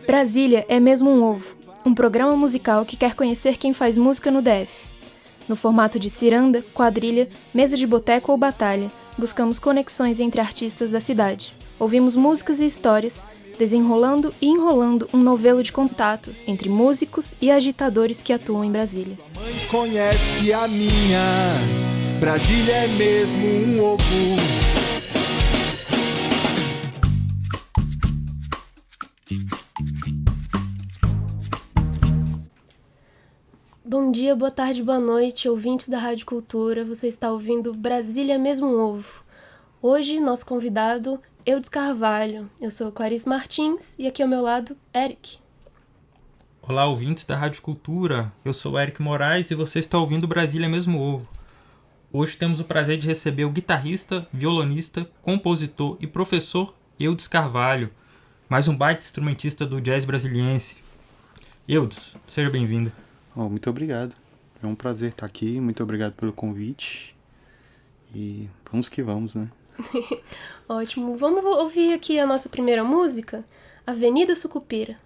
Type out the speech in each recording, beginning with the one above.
Brasília é mesmo um ovo, um programa musical que quer conhecer quem faz música no DF. No formato de ciranda, quadrilha, mesa de boteco ou batalha, buscamos conexões entre artistas da cidade. Ouvimos músicas e histórias, desenrolando e enrolando um novelo de contatos entre músicos e agitadores que atuam em Brasília. Sua mãe conhece a minha, Brasília é mesmo um ovo. Bom dia, boa tarde, boa noite, ouvintes da Rádio Cultura. Você está ouvindo Brasília é mesmo um ovo. Hoje, nosso convidado, Eudes Carvalho. Eu sou Clarice Martins e aqui ao meu lado, Eric. Olá, ouvintes da Rádio Cultura. Eu sou Eric Moraes e você está ouvindo Brasília é mesmo ovo. Hoje temos o prazer de receber o guitarrista, violonista, compositor e professor Eudes Carvalho, mais um baita instrumentista do jazz brasiliense. Eudes, seja bem-vindo. Muito obrigado. É um prazer estar aqui. Muito obrigado pelo convite. E vamos que vamos, né? Ótimo. Vamos ouvir aqui a nossa primeira música, Avenida Sucupira.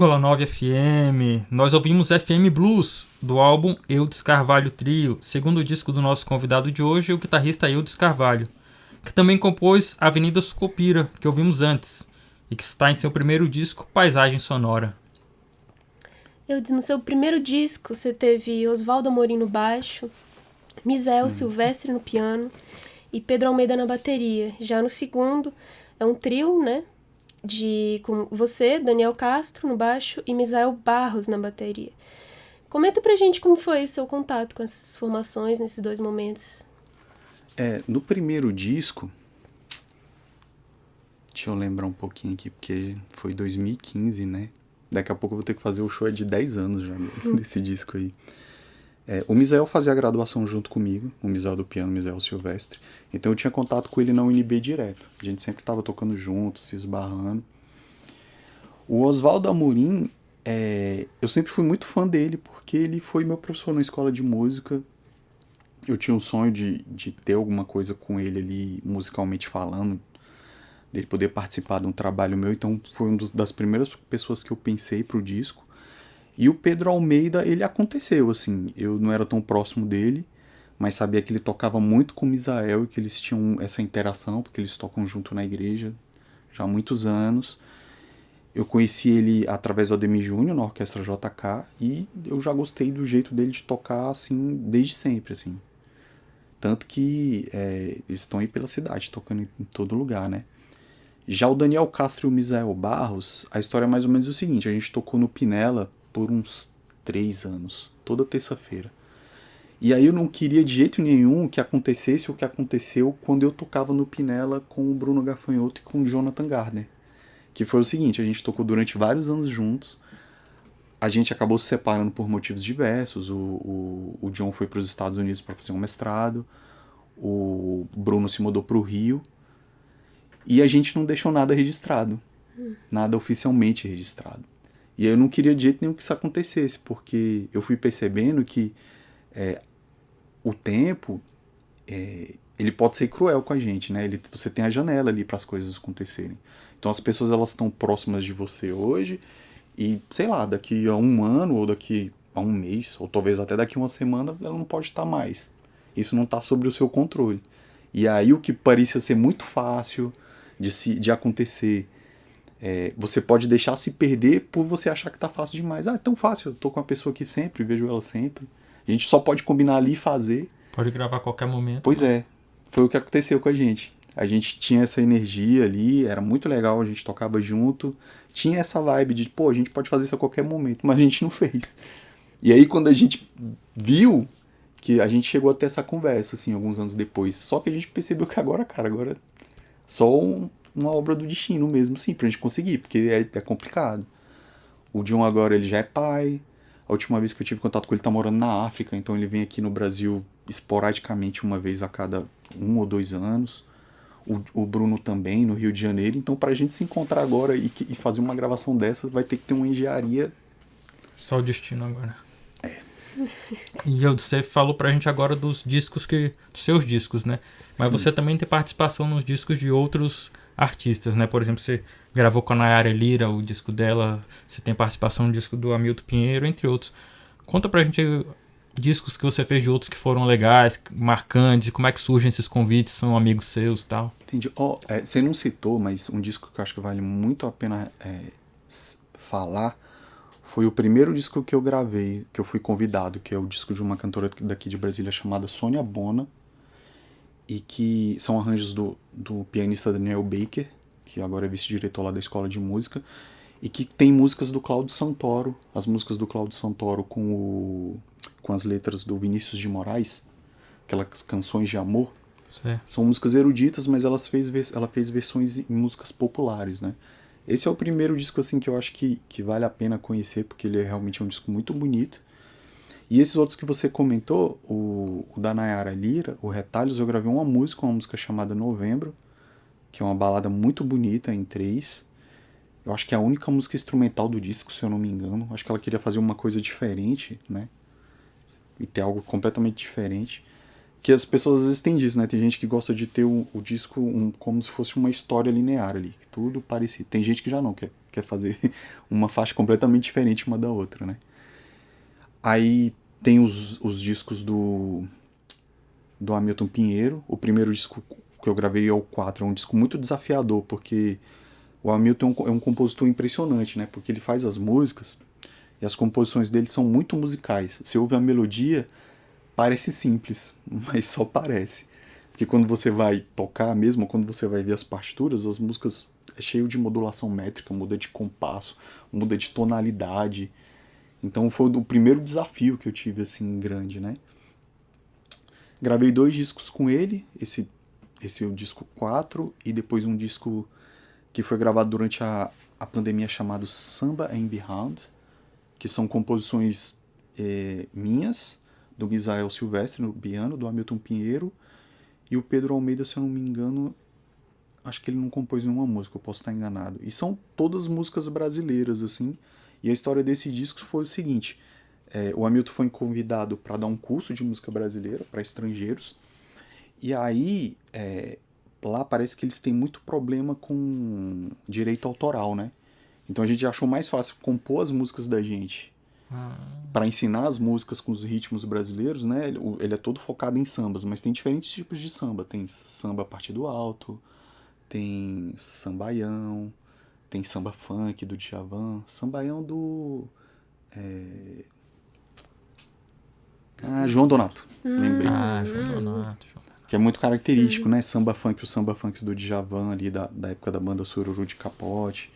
101,9 FM. Nós ouvimos FM Blues, do álbum Eudes Carvalho Trio, segundo disco do nosso convidado de hoje, o guitarrista Eudes Carvalho, que também compôs Avenida Sucupira, que ouvimos antes, e que está em seu primeiro disco, Paisagem Sonora. Eudes, no seu primeiro disco, você teve Oswaldo Amorim no baixo, Misael Silvestre no piano e Pedro Almeida na bateria. Já no segundo, é um trio, né? Com você, Daniel Castro no baixo e Misael Barros na bateria. Comenta pra gente como foi o seu contato com essas formações nesses dois momentos. No primeiro disco, deixa eu lembrar um pouquinho aqui, porque foi 2015, né? Daqui a pouco eu vou ter que fazer o show de 10 anos já desse disco aí. O Misael fazia a graduação junto comigo, o Misael do piano, o Misael Silvestre. Então eu tinha contato com ele na UNB direto. A gente sempre estava tocando junto, se esbarrando. O Oswaldo Amorim, eu sempre fui muito fã dele, porque ele foi meu professor na escola de música. Eu tinha um sonho de ter alguma coisa com ele ali, musicalmente falando, dele poder participar de um trabalho meu. Então foi uma das primeiras pessoas que eu pensei pro disco. E o Pedro Almeida, ele aconteceu, assim, eu não era tão próximo dele, mas sabia que ele tocava muito com o Misael e que eles tinham essa interação, porque eles tocam junto na igreja já há muitos anos. Eu conheci ele através do Ademir Júnior, na Orquestra JK, e eu já gostei do jeito dele de tocar, assim, desde sempre, assim. Tanto que eles estão aí pela cidade, tocando em todo lugar, né? Já o Daniel Castro e o Misael Barros, a história é mais ou menos o seguinte: a gente tocou no Pinela por uns 3 anos, toda terça-feira. E aí eu não queria de jeito nenhum que acontecesse o que aconteceu quando eu tocava no Pinela com o Bruno Gafanhoto e com o Jonathan Gardner. Que foi o seguinte: a gente tocou durante vários anos juntos, a gente acabou se separando por motivos diversos, o John foi para os Estados Unidos para fazer um mestrado, o Bruno se mudou para o Rio, e a gente não deixou nada registrado, nada oficialmente registrado. E eu não queria de jeito nenhum que isso acontecesse, porque eu fui percebendo que o tempo, ele pode ser cruel com a gente, né? Você tem a janela ali para as coisas acontecerem. Então as pessoas, elas estão próximas de você hoje e, sei lá, daqui a um ano ou daqui a um mês, ou talvez até daqui a uma semana, ela não pode estar mais. Isso não está sobre o seu controle. E aí o que parecia ser muito fácil de acontecer, você pode deixar se perder por você achar que tá fácil demais. É tão fácil, eu tô com a pessoa aqui sempre, vejo ela sempre. A gente só pode combinar ali e fazer. Pode gravar a qualquer momento. Pois foi o que aconteceu com a gente. A gente tinha essa energia ali, era muito legal, a gente tocava junto. Tinha essa vibe de, a gente pode fazer isso a qualquer momento, mas a gente não fez. E aí quando a gente viu, que a gente chegou a ter essa conversa, assim, alguns anos depois. Só que a gente percebeu que agora só uma obra do destino mesmo, sim, pra gente conseguir, porque é complicado. O John agora, ele já é pai. A última vez que eu tive contato com ele, tá morando na África, então ele vem aqui no Brasil esporadicamente uma vez a cada 1 ou 2 anos. O Bruno também, no Rio de Janeiro. Então pra gente se encontrar agora e fazer uma gravação dessa, vai ter que ter uma engenharia. Só o destino agora. E você falou pra gente agora dos discos dos seus discos, né? Mas Sim. Você também tem participação nos discos de outros artistas, né? Por exemplo, você gravou com a Nayara Lira o disco dela, você tem participação no disco do Hamilton Pinheiro, entre outros. Conta pra gente discos que você fez de outros que foram legais, marcantes, e como é que surgem esses convites, são amigos seus e tal. Entendi. Você não citou, mas um disco que eu acho que vale muito a pena falar foi o primeiro disco que eu gravei, que eu fui convidado, que é o disco de uma cantora daqui de Brasília chamada Sônia Bona, e que são arranjos do pianista Daniel Baker, que agora é vice-diretor lá da Escola de Música, e que tem músicas do Cláudio Santoro, as músicas do Cláudio Santoro com as letras do Vinícius de Moraes, aquelas canções de amor. Certo. São músicas eruditas, mas ela fez versões em músicas populares, né? Esse é o primeiro disco assim, que eu acho que vale a pena conhecer, porque ele realmente é um disco muito bonito. E esses outros que você comentou, o da Nayara Lira, o Retalhos, eu gravei uma música chamada Novembro, que é uma balada muito bonita em 3. Eu acho que é a única música instrumental do disco, se eu não me engano. Acho que ela queria fazer uma coisa diferente, né? E ter algo completamente diferente. que as pessoas às vezes têm disso, né? Tem gente que gosta de ter o disco como se fosse uma história linear ali, tudo parecido. Tem gente que já não quer fazer uma faixa completamente diferente uma da outra, né? Aí tem os discos do Hamilton Pinheiro. O primeiro disco que eu gravei é o 4, é um disco muito desafiador, porque o Hamilton é um compositor impressionante, né? Porque ele faz as músicas e as composições dele são muito musicais. Você ouve a melodia, parece simples, mas só parece. Porque quando você vai tocar mesmo, quando você vai ver as partituras, as músicas é cheio de modulação métrica, muda de compasso, muda de tonalidade. Então foi o primeiro desafio que eu tive, assim, grande, né? Gravei 2 discos com ele, esse é o disco 4, e depois um disco que foi gravado durante a pandemia chamado Samba and Beyond, que são composições minhas, do Misael Silvestre no piano, do Hamilton Pinheiro, e o Pedro Almeida, se eu não me engano, acho que ele não compôs nenhuma música, eu posso estar enganado. E são todas músicas brasileiras, assim. E a história desse disco foi o seguinte: o Hamilton foi convidado para dar um curso de música brasileira para estrangeiros. E aí, lá parece que eles têm muito problema com direito autoral, né? Então a gente achou mais fácil compor as músicas da gente para ensinar as músicas com os ritmos brasileiros, né? Ele é todo focado em sambas, mas tem diferentes tipos de samba. Tem samba partido alto, tem sambaião, tem samba funk do Djavan, sambaião do João Donato, lembrei. João Donato. Que é muito característico, né? Samba funk, os samba funks do Djavan ali, da época da banda Sururu de Capote.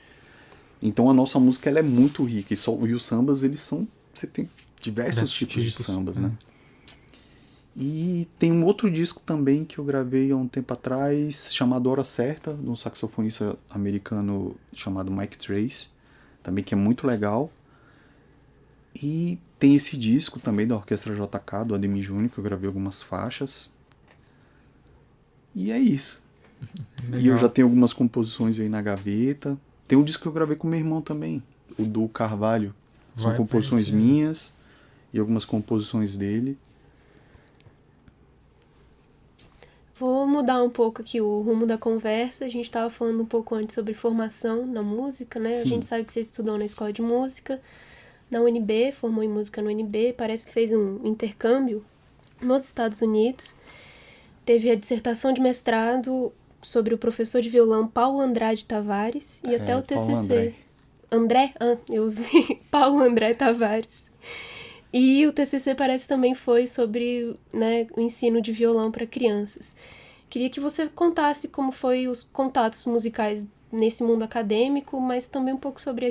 Então a nossa música ela é muito rica. E os sambas, eles são... Você tem diversos tipos de sambas, né? E tem um outro disco também que eu gravei há um tempo atrás, chamado Hora Certa, de um saxofonista americano chamado Mike Trace, também, que é muito legal. E tem esse disco também da Orquestra JK, do Ademir Júnior, que eu gravei algumas faixas. E é isso. Legal. E eu já tenho algumas composições aí na gaveta. Tem um disco que eu gravei com meu irmão também, o do Carvalho. São composições minhas e algumas composições dele. Vou mudar um pouco aqui o rumo da conversa. A gente estava falando um pouco antes sobre formação na música, né? Sim. A gente sabe que você estudou na escola de música, na UNB, formou em música no UNB, parece que fez um intercâmbio nos Estados Unidos. Teve a dissertação de mestrado sobre o professor de violão Paulo Andrade Tavares e até o TCC. André? Eu vi. Paulo André Tavares. E o TCC parece também foi sobre, né, o ensino de violão para crianças. Queria que você contasse como foi os contatos musicais nesse mundo acadêmico, mas também um pouco sobre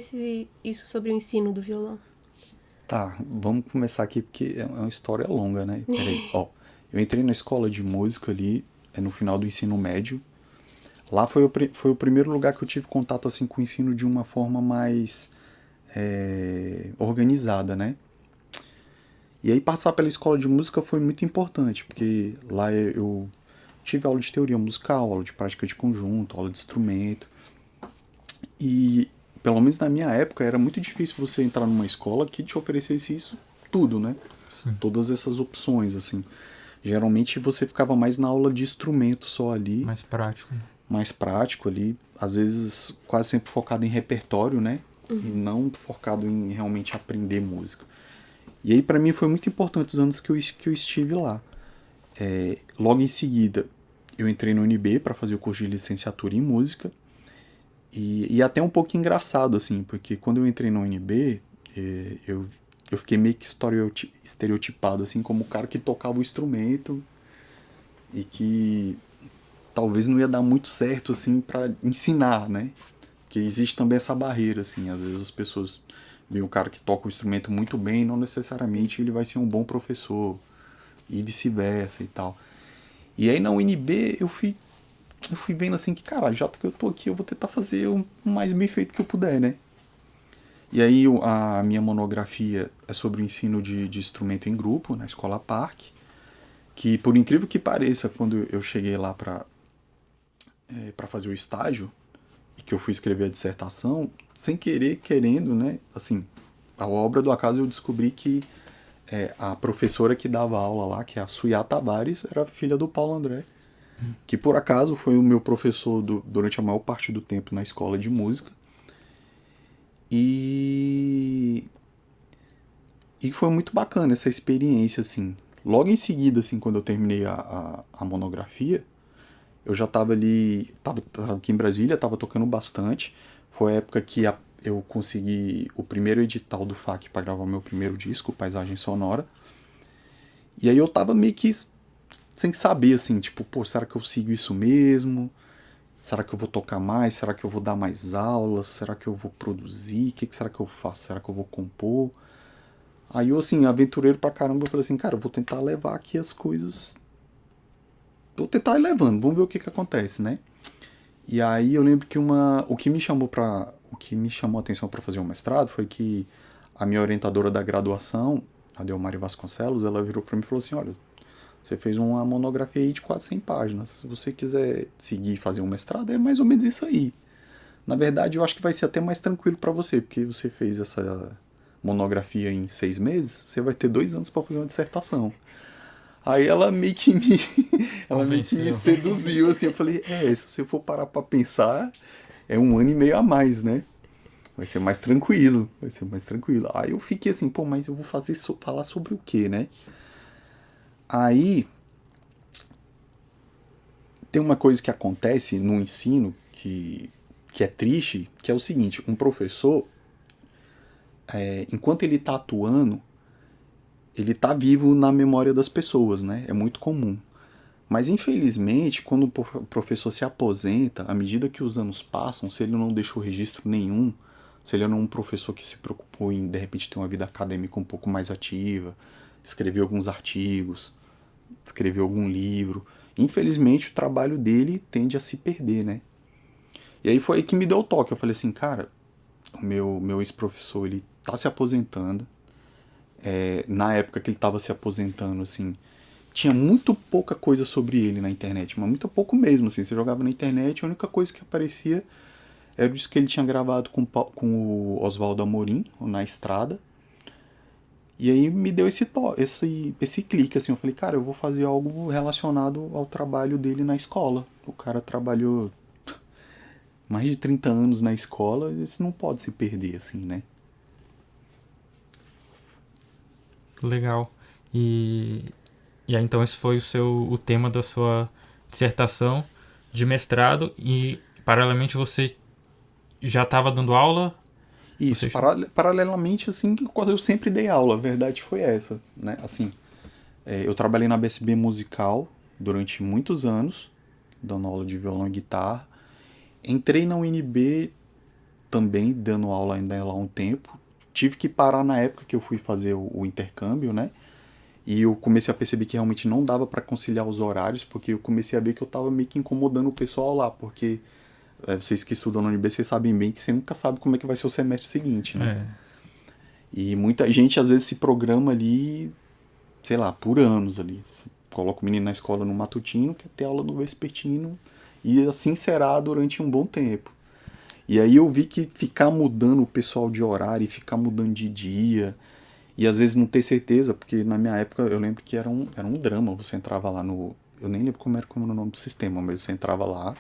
isso sobre o ensino do violão. Tá, vamos começar aqui porque é uma história longa, né? Peraí, eu entrei na escola de música ali, no final do ensino médio. Lá foi o primeiro lugar que eu tive contato assim, com o ensino de uma forma mais organizada, né? E aí passar pela escola de música foi muito importante, porque lá eu tive aula de teoria musical, aula de prática de conjunto, aula de instrumento. E, pelo menos na minha época, era muito difícil você entrar numa escola que te oferecesse isso tudo, né? Sim. Todas essas opções, assim. Geralmente você ficava mais na aula de instrumento só ali. Mais prático. Mais prático ali. Às vezes quase sempre focado em repertório, né? Uhum. E não focado em realmente aprender música. E aí, para mim, foi muito importante os anos que eu estive lá. Logo em seguida, eu entrei no UNB para fazer o curso de licenciatura em música. E até um pouco engraçado, assim, porque quando eu entrei no UNB, eu fiquei meio que estereotipado, assim, como o cara que tocava o instrumento e que talvez não ia dar muito certo, assim, para ensinar, né? Porque existe também essa barreira, assim, às vezes as pessoas... Vem um cara que toca o instrumento muito bem, não necessariamente ele vai ser um bom professor, e vice-versa e tal. E aí na UNB eu fui vendo assim que, cara, já que eu tô aqui, eu vou tentar fazer o mais bem feito que eu puder, né? E aí a minha monografia é sobre o ensino de instrumento em grupo, na Escola Park, que por incrível que pareça, quando eu cheguei lá para fazer o estágio, e que eu fui escrever a dissertação, sem querer, querendo, né? Assim, a obra do acaso eu descobri que a professora que dava aula lá, que é a Suyá Tavares, era filha do Paulo André, que por acaso foi o meu professor durante a maior parte do tempo na escola de música. E foi muito bacana essa experiência, assim. Logo em seguida, assim, quando eu terminei a monografia, eu já estava tava aqui em Brasília, estava tocando bastante. Foi a época que eu consegui o primeiro edital do FAC para gravar o meu primeiro disco, Paisagem Sonora. E aí eu tava meio que sem saber, assim, tipo, pô, será que eu sigo isso mesmo? Será que eu vou tocar mais? Será que eu vou dar mais aulas? Será que eu vou produzir? O que será que eu faço? Será que eu vou compor? Aí eu, assim, aventureiro pra caramba, eu falei assim, cara, eu vou tentar levar aqui as coisas. Vou tentar ir levando, vamos ver o que acontece, né? E aí eu lembro que o que me chamou a atenção para fazer um mestrado foi que a minha orientadora da graduação, a Delmari Vasconcelos, ela virou para mim e falou assim, olha, você fez uma monografia aí de quase 100 páginas. Se você quiser seguir e fazer um mestrado, é mais ou menos isso aí. Na verdade, eu acho que vai ser até mais tranquilo para você, porque você fez essa monografia em 6 meses, você vai ter 2 anos para fazer uma dissertação. Aí ela meio que me seduziu, assim. Eu falei, se você for parar para pensar, é 1 ano e meio a mais, né? Vai ser mais tranquilo. Aí eu fiquei assim, pô, mas eu vou falar sobre o quê, né? Aí, tem uma coisa que acontece no ensino que é triste, que é o seguinte, um professor, enquanto ele está atuando, ele está vivo na memória das pessoas, né? É muito comum. Mas, infelizmente, quando o professor se aposenta, à medida que os anos passam, se ele não deixou registro nenhum, se ele não é um professor que se preocupou em, de repente, ter uma vida acadêmica um pouco mais ativa, escrever alguns artigos, escrever algum livro, infelizmente o trabalho dele tende a se perder, né? E aí foi aí que me deu o toque. Eu falei assim, cara, o meu ex-professor, ele tá se aposentando. Na época que ele tava se aposentando, assim, tinha muito pouca coisa sobre ele na internet, mas muito pouco mesmo, assim. Você jogava na internet, a única coisa que aparecia era o disco que ele tinha gravado com o Oswaldo Amorim, Na Estrada. E aí me deu esse clique, assim, eu falei, cara, eu vou fazer algo relacionado ao trabalho dele na escola. O cara trabalhou mais de 30 anos na escola, isso não pode se perder, assim, né? Legal. E aí, então, esse foi o tema da sua dissertação de mestrado e, paralelamente, você já estava dando aula? Isso, paralelamente, assim, eu sempre dei aula, a verdade foi essa, né? Assim, eu trabalhei na BSB Musical durante muitos anos, dando aula de violão e guitarra. Entrei na UNB também, dando aula ainda lá um tempo. Tive que parar na época que eu fui fazer o intercâmbio, né? E eu comecei a perceber que realmente não dava para conciliar os horários, porque eu comecei a ver que eu tava meio que incomodando o pessoal lá, porque vocês que estudam na UNB, vocês sabem bem que você nunca sabe como é que vai ser o semestre seguinte, né? E muita gente às vezes se programa ali, sei lá, por anos ali. Você coloca o menino na escola no matutino, quer ter aula no vespertino, e assim será durante um bom tempo. E aí eu vi que ficar mudando o pessoal de horário, ficar mudando de dia, e às vezes não ter certeza, porque na minha época eu lembro que era um drama, você entrava lá no... Eu nem lembro como era o nome do sistema, mas você entrava lá,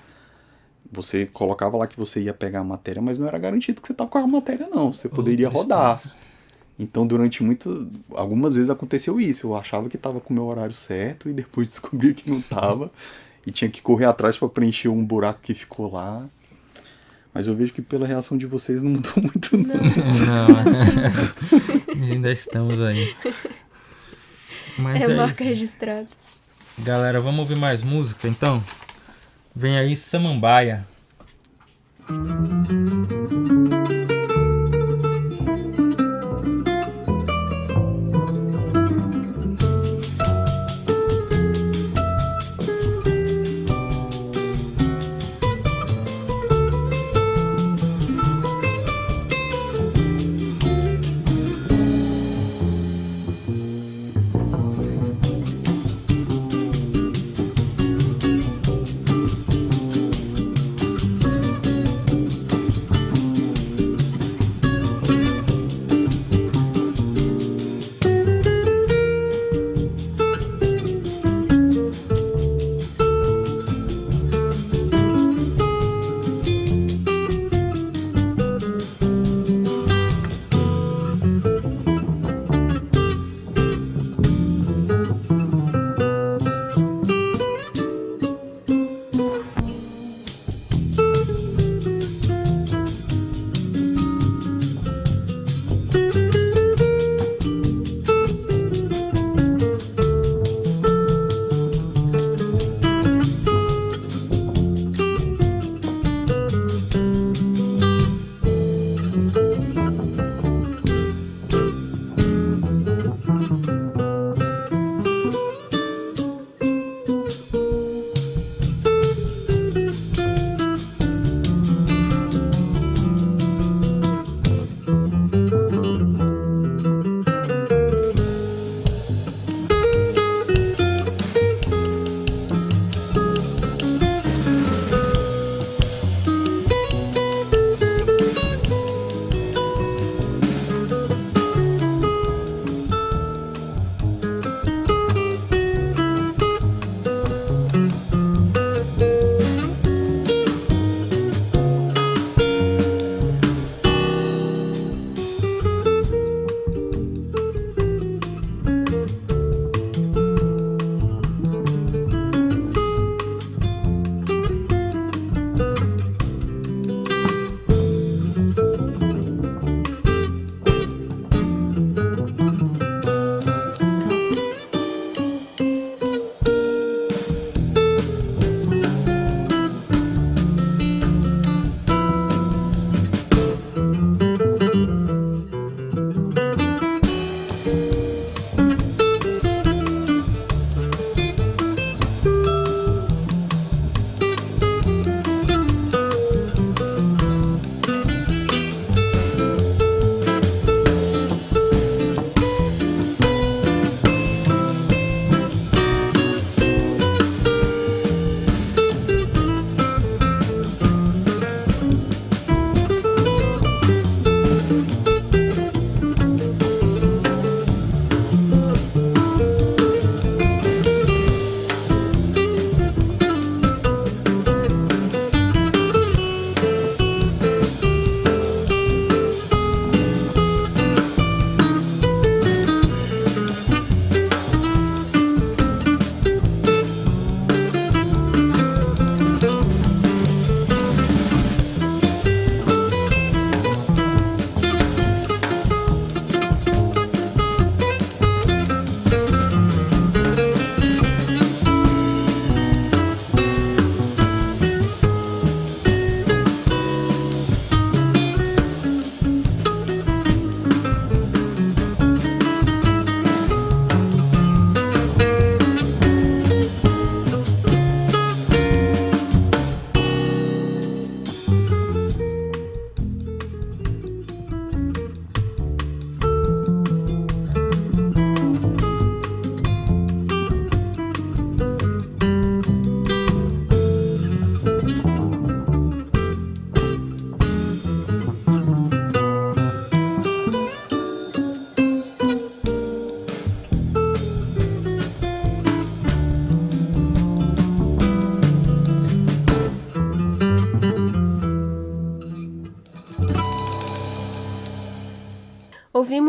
você colocava lá que você ia pegar a matéria, mas não era garantido que você estava com a matéria, não. Você poderia rodar. Então, algumas vezes aconteceu isso. Eu achava que estava com o meu horário certo e depois descobri que não estava. E tinha que correr atrás para preencher um buraco que ficou lá. Mas eu vejo que pela reação de vocês não mudou muito, não. Não, ainda estamos aí. Mas marca registrada. Galera, vamos ouvir mais música, então? Vem aí Samambaia.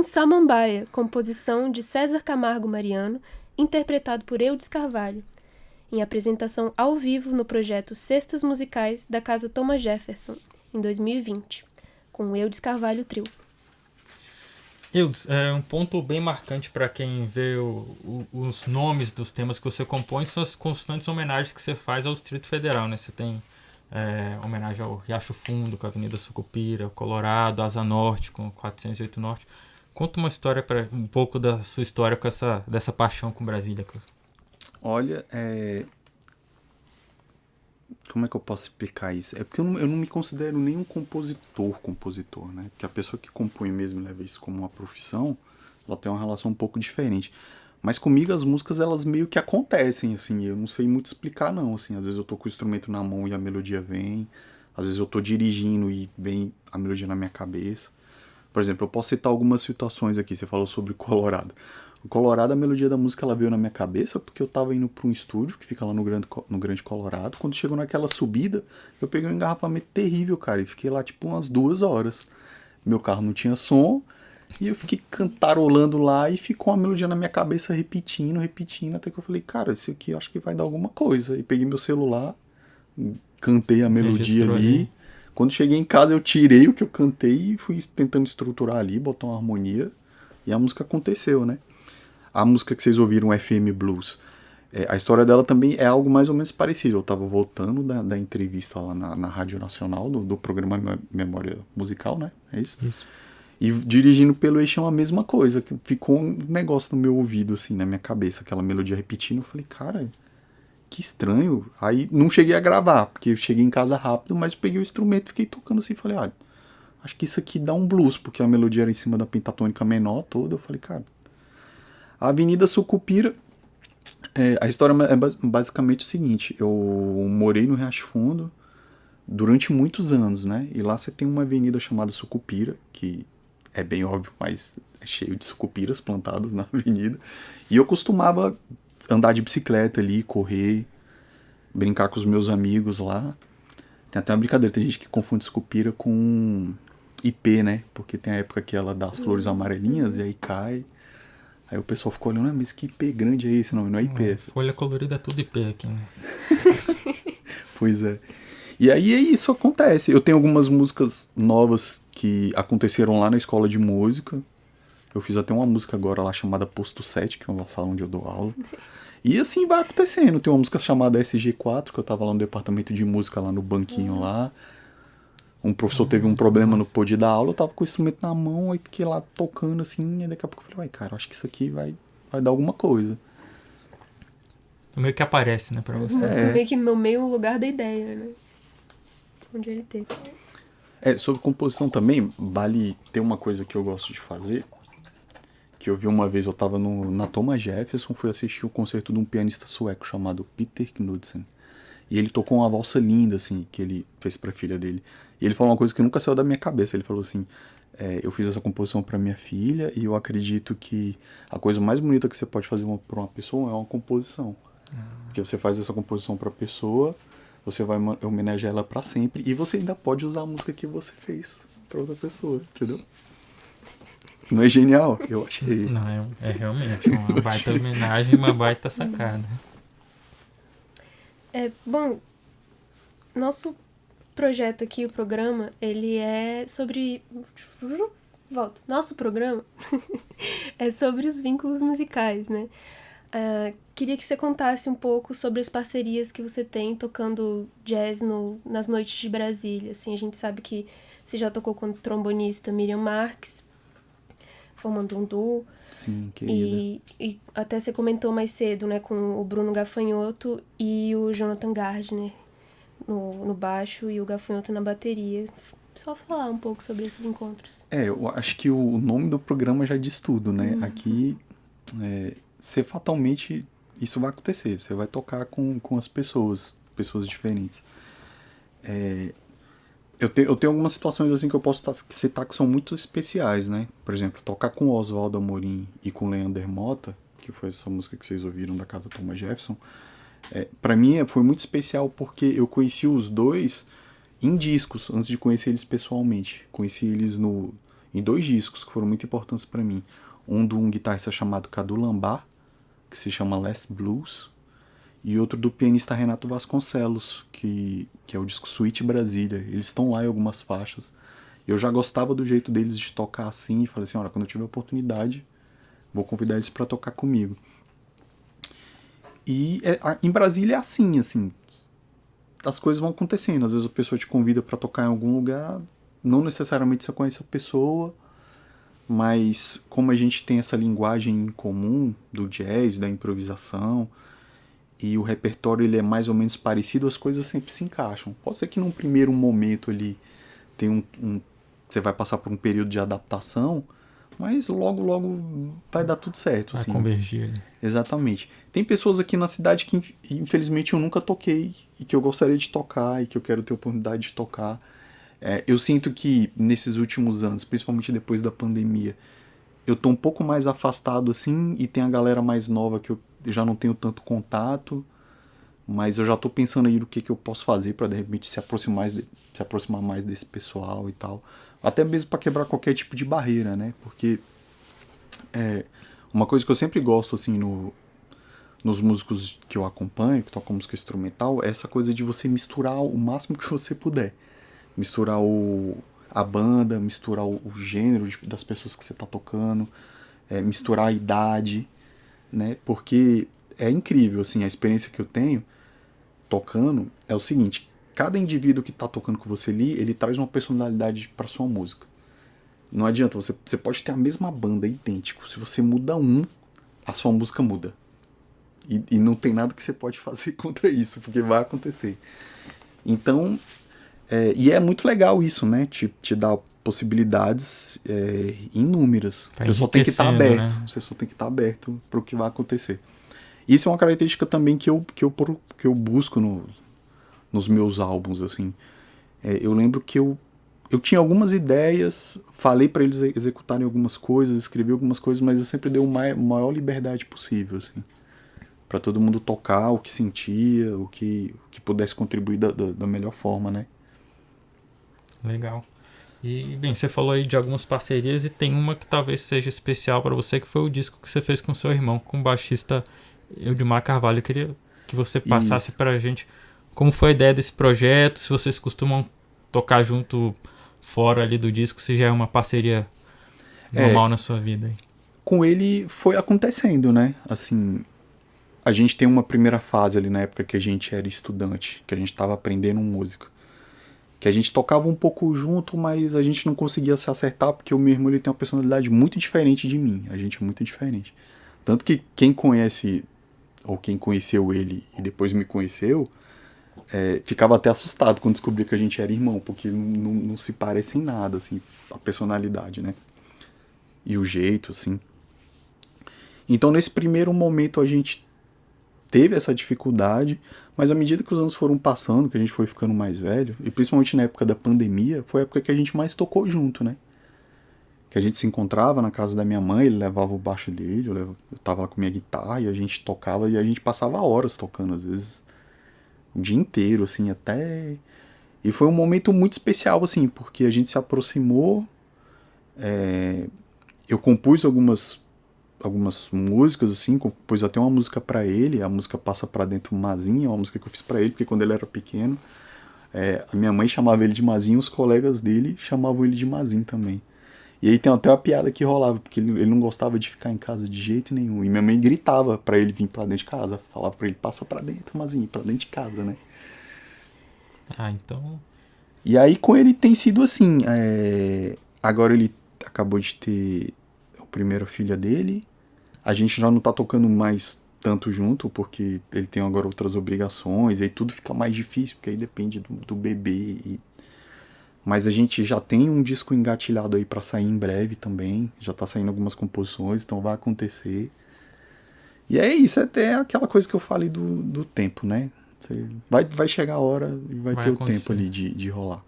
ouvimos Samambaia, composição de César Camargo Mariano, interpretado por Eudes Carvalho, em apresentação ao vivo no projeto Cestas Musicais da Casa Thomas Jefferson, em 2020, com Eudes Carvalho Trio. Eudes, um ponto bem marcante para quem vê os nomes dos temas que você compõe são as constantes homenagens que você faz ao Distrito Federal, né? Você tem homenagem ao Riacho Fundo, com a Avenida Sucupira, Colorado, Asa Norte, com 408 Norte. Conta uma história, um pouco da sua história dessa paixão com Brasília. Olha, como é que eu posso explicar isso? É porque eu não me considero nem um compositor, né? Porque a pessoa que compõe mesmo e leva isso como uma profissão, ela tem uma relação um pouco diferente. Mas comigo as músicas, elas meio que acontecem, assim, eu não sei muito explicar não, assim, às vezes eu tô com o instrumento na mão e a melodia vem, às vezes eu tô dirigindo e vem a melodia na minha cabeça. Por exemplo, eu posso citar algumas situações aqui, você falou sobre Colorado. O Colorado, a melodia da música, ela veio na minha cabeça porque eu tava indo pra um estúdio que fica lá no Grande Colorado. Quando chegou naquela subida, eu peguei um engarrafamento terrível, cara, e fiquei lá tipo umas 2 horas. Meu carro não tinha som, e eu fiquei cantarolando lá e ficou uma melodia na minha cabeça repetindo, até que eu falei, cara, isso aqui eu acho que vai dar alguma coisa. E peguei meu celular, cantei a melodia ali. Quando cheguei em casa, eu tirei o que eu cantei e fui tentando estruturar ali, botar uma harmonia, e a música aconteceu, né? A música que vocês ouviram, FM Blues, a história dela também é algo mais ou menos parecido. Eu tava voltando da entrevista lá na Rádio Nacional, do programa Memória Musical, né? É isso? Isso. E dirigindo pelo eixo é a mesma coisa. Ficou um negócio no meu ouvido, assim, na minha cabeça, aquela melodia repetindo. Eu falei, cara, que estranho. Aí não cheguei a gravar, porque eu cheguei em casa rápido, mas peguei o instrumento e fiquei tocando assim. Falei, olha, acho que isso aqui dá um blues, porque a melodia era em cima da pentatônica menor toda. Eu falei, cara... A Avenida Sucupira, a história é basicamente o seguinte, eu morei no Riacho Fundo durante muitos anos, né? E lá você tem uma avenida chamada Sucupira, que é bem óbvio, mas é cheio de sucupiras plantadas na avenida. E eu costumava andar de bicicleta ali, correr, brincar com os meus amigos lá. Tem até uma brincadeira, tem gente que confunde sucupira com ipê, né? Porque tem a época que ela dá as flores amarelinhas e aí cai. Aí o pessoal ficou olhando, mas que IP grande é esse? Não é IP. Folha colorida é tudo IP aqui, né? Pois é. E aí isso acontece. Eu tenho algumas músicas novas que aconteceram lá na escola de música. Eu fiz até uma música agora lá chamada Posto 7, que é uma sala onde eu dou aula. E assim vai acontecendo. Tem uma música chamada SG4, que eu tava lá no departamento de música, lá no banquinho lá. Um professor teve um problema no pôr de dar aula, eu tava com o instrumento na mão, aí fiquei lá tocando assim, e daqui a pouco eu falei, vai, cara, acho que isso aqui vai dar alguma coisa. Meio que aparece, né, pra você. As músicas meio que nomeiam o lugar da ideia, né? Onde ele teve. Sobre composição também, vale ter uma coisa que eu gosto de fazer, que eu vi uma vez, eu tava na Thomas Jefferson, fui assistir o concerto de um pianista sueco chamado Peter Knudsen. E ele tocou uma valsa linda, assim, que ele fez pra filha dele. E ele falou uma coisa que nunca saiu da minha cabeça. Ele falou assim, eu fiz essa composição pra minha filha e eu acredito que a coisa mais bonita que você pode fazer pra uma pessoa é uma composição. Porque você faz essa composição pra pessoa, você vai homenagear ela pra sempre e você ainda pode usar a música que você fez pra outra pessoa, entendeu? Não é genial? Eu achei. Não, é realmente uma baita homenagem e uma baita sacada. Bom, nosso projeto aqui, o programa, ele é sobre... Volto. Nosso programa é sobre os vínculos musicais, né? Queria que você contasse um pouco sobre as parcerias que você tem tocando jazz nas noites de Brasília. Assim, a gente sabe que você já tocou com a trombonista Miriam Marques, formando um duo. Sim, querida. E até você comentou mais cedo, né, com o Bruno Gafanhoto e o Jonathan Gardner no baixo e o Gafanhoto na bateria. Só falar um pouco sobre esses encontros. Eu acho que o nome do programa já diz tudo, né? Aqui, você fatalmente, isso vai acontecer. Você vai tocar com as pessoas diferentes. Eu tenho algumas situações assim que eu posso citar que são muito especiais, né? Por exemplo, tocar com o Oswaldo Amorim e com o Leander Mota, que foi essa música que vocês ouviram da Casa Thomas Jefferson, pra mim foi muito especial porque eu conheci os dois em discos, antes de conhecer eles pessoalmente. Conheci eles em 2 discos que foram muito importantes para mim. Um de um guitarrista chamado Cadu Lambar, que se chama Last Blues, e outro do pianista Renato Vasconcelos, que é o disco Suite Brasília. Eles estão lá em algumas faixas. Eu já gostava do jeito deles de tocar assim, e falei assim, olha, quando eu tiver oportunidade, vou convidar eles para tocar comigo. E em Brasília é assim, as coisas vão acontecendo. Às vezes a pessoa te convida para tocar em algum lugar, não necessariamente você conhece a pessoa, mas como a gente tem essa linguagem em comum do jazz, da improvisação, e o repertório ele é mais ou menos parecido, as coisas sempre se encaixam. Pode ser que num primeiro momento ali tem você vai passar por um período de adaptação, mas logo vai dar tudo certo. Vai assim. convergir ali. Exatamente. Tem pessoas aqui na cidade que infelizmente eu nunca toquei e que eu gostaria de tocar e que eu quero ter oportunidade de tocar. Eu sinto que nesses últimos anos, principalmente depois da pandemia, eu tô um pouco mais afastado assim, e tem a galera mais nova que eu já não tenho tanto contato, mas eu já tô pensando aí no que eu posso fazer para de repente se aproximar mais desse pessoal e tal. Até mesmo para quebrar qualquer tipo de barreira, né? Porque uma coisa que eu sempre gosto assim nos músicos que eu acompanho, que tocam música instrumental, é essa coisa de você misturar o máximo que você puder. Misturar a banda, misturar o gênero das pessoas que você está tocando, misturar a idade, né? Porque é incrível, assim, a experiência que eu tenho tocando é o seguinte: cada indivíduo que está tocando com você ali, ele traz uma personalidade para sua música. Não adianta, você pode ter a mesma banda, idêntico, se você muda a sua música muda. E não tem nada que você pode fazer contra isso, porque vai acontecer. Então, e é muito legal isso, né? Te dá possibilidades inúmeras. Você só tem que estar aberto. Né? Você só tem que estar aberto para o que vai acontecer. Isso é uma característica também que eu busco nos meus álbuns, assim. Eu lembro que eu tinha algumas ideias, falei para eles executarem algumas coisas, escrevi algumas coisas, mas eu sempre dei a maior liberdade possível, assim, para todo mundo tocar o que sentia, o que pudesse contribuir da melhor forma, né? Legal. E, bem, você falou aí de algumas parcerias e tem uma que talvez seja especial para você, que foi o disco que você fez com seu irmão, com o baixista Eudimar Carvalho. Eu queria que você passasse para a gente como foi a ideia desse projeto, se vocês costumam tocar junto fora ali do disco, se já é uma parceria normal na sua vida. Aí. Com ele foi acontecendo, né? Assim, a gente tem uma primeira fase ali na época que a gente era estudante, que a gente estava aprendendo música. Que a gente tocava um pouco junto, mas a gente não conseguia se acertar, porque o meu irmão ele tem uma personalidade muito diferente de mim. A gente é muito diferente. Tanto que quem conhece, ou quem conheceu ele e depois me conheceu, ficava até assustado quando descobria que a gente era irmão, porque não se parece em nada, assim, a personalidade, né? E o jeito, assim. Então, nesse primeiro momento, a gente teve essa dificuldade, mas à medida que os anos foram passando, que a gente foi ficando mais velho, e principalmente na época da pandemia, foi a época que a gente mais tocou junto, né? Que a gente se encontrava na casa da minha mãe, ele levava o baixo dele, eu tava lá com minha guitarra, e a gente tocava, e a gente passava horas tocando, às vezes o dia inteiro, assim, até... E foi um momento muito especial, assim, porque a gente se aproximou, eu compus algumas músicas, assim, compus até uma música pra ele, a música Passa Pra Dentro Mazinha, uma música que eu fiz pra ele, porque quando ele era pequeno, a minha mãe chamava ele de Mazinho, os colegas dele chamavam ele de Mazinho também. E aí tem até uma piada que rolava, porque ele não gostava de ficar em casa de jeito nenhum, e minha mãe gritava pra ele vir pra dentro de casa, falava pra ele, passa pra dentro, Mazinho, pra dentro de casa, né? Então... E aí com ele tem sido assim, agora ele acabou de ter a primeira filha dele. A gente já não tá tocando mais tanto junto, porque ele tem agora outras obrigações, e aí tudo fica mais difícil, porque aí depende do bebê. Mas a gente já tem um disco engatilhado aí pra sair em breve também, já tá saindo algumas composições, então vai acontecer. E é isso, é até aquela coisa que eu falei do tempo, né? Vai chegar a hora e vai ter acontecer. O tempo ali de rolar.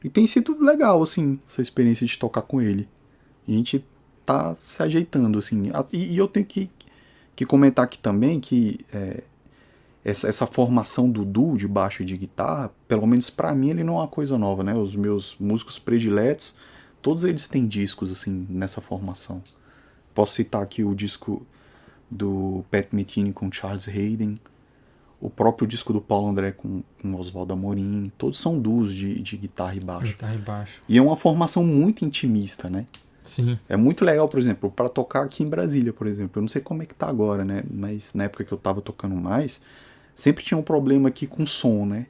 E tem sido legal, assim, essa experiência de tocar com ele. A gente tá se ajeitando, assim. E eu tenho que comentar aqui também que essa formação do duo de baixo e de guitarra, pelo menos pra mim, ele não é uma coisa nova, né? Os meus músicos prediletos, todos eles têm discos, assim, nessa formação. Posso citar aqui o disco do Pat Metheny com Charles Hayden, o próprio disco do Paulo André com Oswaldo Amorim, todos são duos de guitarra e baixo. Guitarra e baixo. E é uma formação muito intimista, né? Sim. É muito legal, por exemplo, para tocar aqui em Brasília, por exemplo. Eu não sei como é que tá agora, né? Mas na época que eu tava tocando mais, sempre tinha um problema aqui com som, né?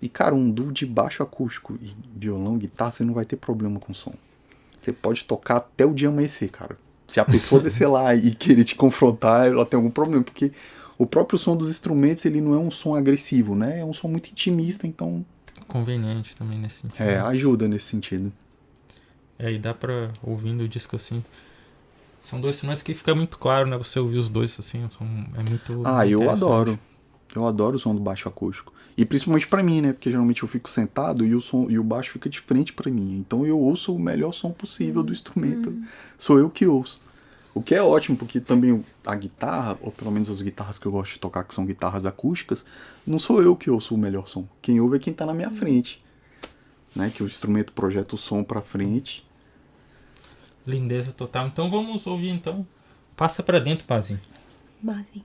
E, cara, um duo de baixo acústico e violão, guitarra, você não vai ter problema com som. Você pode tocar até o dia amanhecer, cara. Se a pessoa descer lá e querer te confrontar, ela tem algum problema, porque o próprio som dos instrumentos, ele não é um som agressivo, né? É um som muito intimista, então... Conveniente também nesse sentido. Ajuda nesse sentido. E dá pra, ouvindo o disco assim, são dois instrumentos que fica muito claro, né? Você ouvir os dois assim, é muito eu adoro. Eu adoro o som do baixo acústico. E principalmente pra mim, né? Porque geralmente eu fico sentado e o baixo fica de frente pra mim. Então eu ouço o melhor som possível do instrumento. Sou eu que ouço. O que é ótimo, porque também a guitarra, ou pelo menos as guitarras que eu gosto de tocar, que são guitarras acústicas, não sou eu que ouço o melhor som. Quem ouve é quem tá na minha frente. Né? Que o instrumento projeta o som pra frente. Lindeza total. Então vamos ouvir, então. Passa pra dentro, Pazinho. Bazinho.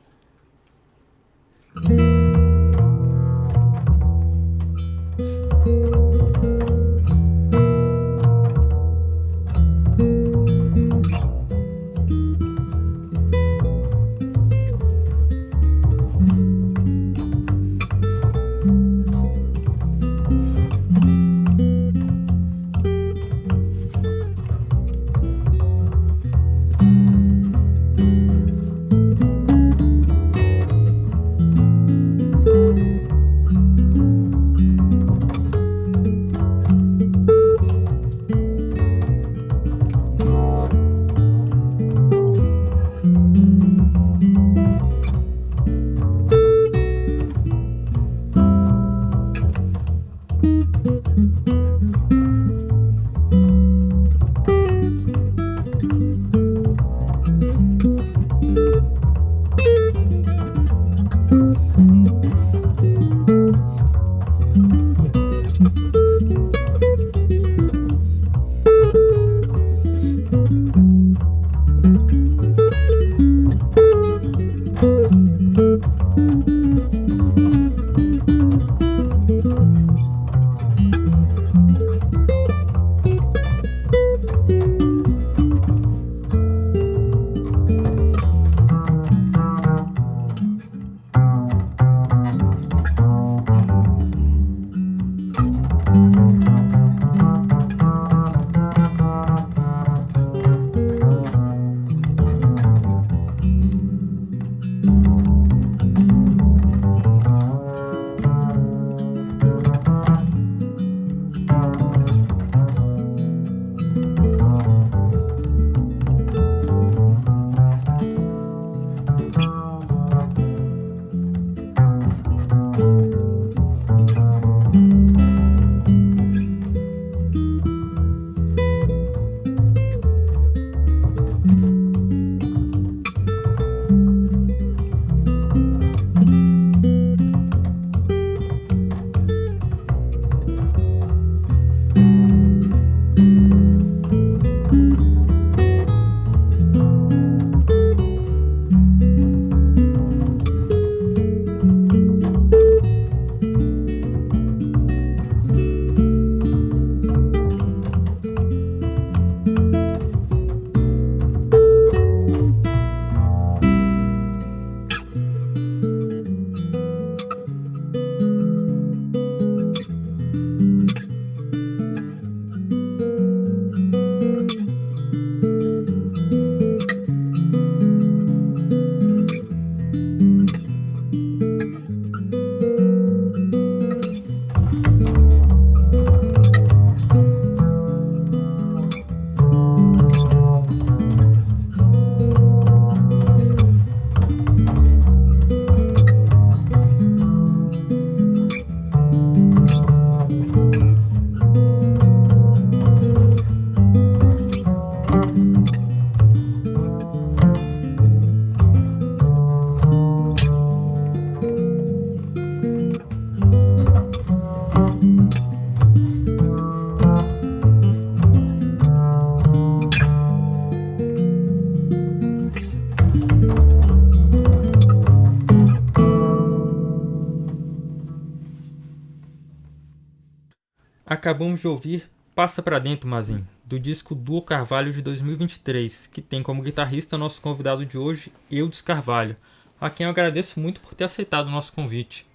Acabamos de ouvir Passa Pra Dentro, Mazinho, do disco Duo Carvalho de 2023, que tem como guitarrista nosso convidado de hoje, Eudes Carvalho, a quem eu agradeço muito por ter aceitado o nosso convite.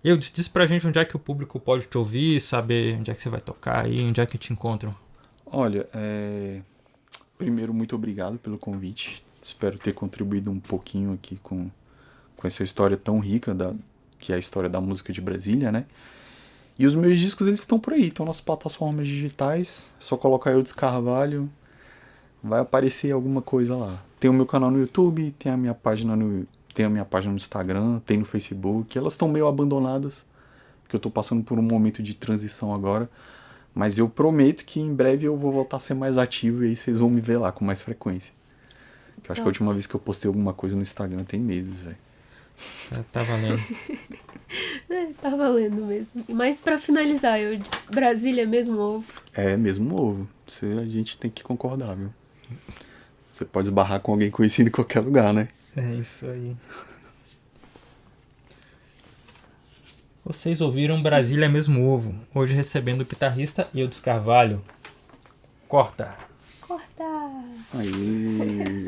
Eudes, diz pra gente onde é que o público pode te ouvir, saber onde é que você vai tocar aí, onde é que te encontram. Olha, primeiro, muito obrigado pelo convite. Espero ter contribuído um pouquinho aqui com essa história tão rica que é a história da música de Brasília, né? E os meus discos, eles estão por aí, estão nas plataformas digitais. É só colocar Eudes Carvalho, vai aparecer alguma coisa lá. Tem o meu canal no YouTube, tem a minha página no Instagram, tem no Facebook. Elas estão meio abandonadas, porque eu tô passando por um momento de transição agora. Mas eu prometo que em breve eu vou voltar a ser mais ativo e aí vocês vão me ver lá com mais frequência. Que eu acho que a última vez que eu postei alguma coisa no Instagram tem meses, velho. Tá valendo. Tá valendo mesmo. Mas pra finalizar, eu disse, Brasília mesmo ovo. É mesmo ovo. A gente tem que concordar, viu? Você pode esbarrar com alguém conhecido em qualquer lugar, né? É isso aí. Vocês ouviram Brasília mesmo ovo, hoje recebendo o guitarrista Eudes Carvalho. Corta! Corta! Aí.